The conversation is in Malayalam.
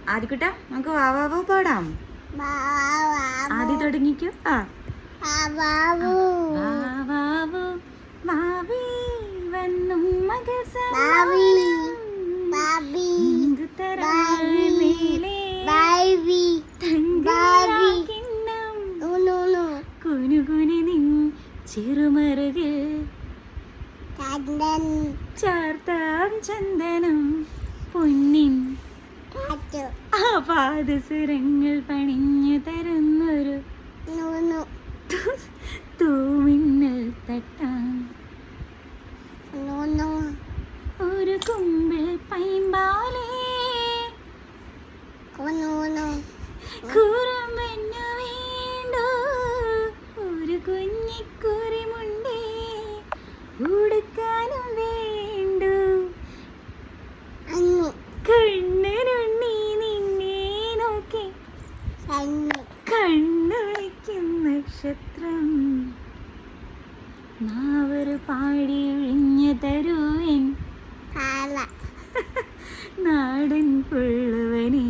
ആദിക്കുട്ട നമുക്ക് വാവാവോ പാടാം. ആദ്യ തുടങ്ങിക്കോ. വാവാവോ വാവി വന്നും മകൾ കുനുകുനി നിൻ ചെറുമറുകിൽ ചാർത്താം ചന്ദനം പൊന്നിൻ പാദസുരങ്ങൾ പണിഞ്ഞു തരുന്നൊരു തൂമിന്നൽ തട്ടാൻ ഒരു കുമ്പിൾ പൈമ്പാലേ കുറുമഞ്ഞു വേണ്ടോ ഒരു കുഞ്ഞിക്കുറിമുണ്ടേ ഉടുക്കാനും വേണ്ടു കണ്ണനുണ്ണി നിന്നെ നോക്കി കണ്ണൊഴിക്കും നക്ഷത്രം നാവർ പാടി ഒഴിഞ്ഞു തരുവൻ നാടൻ പുള്ളുവനേ.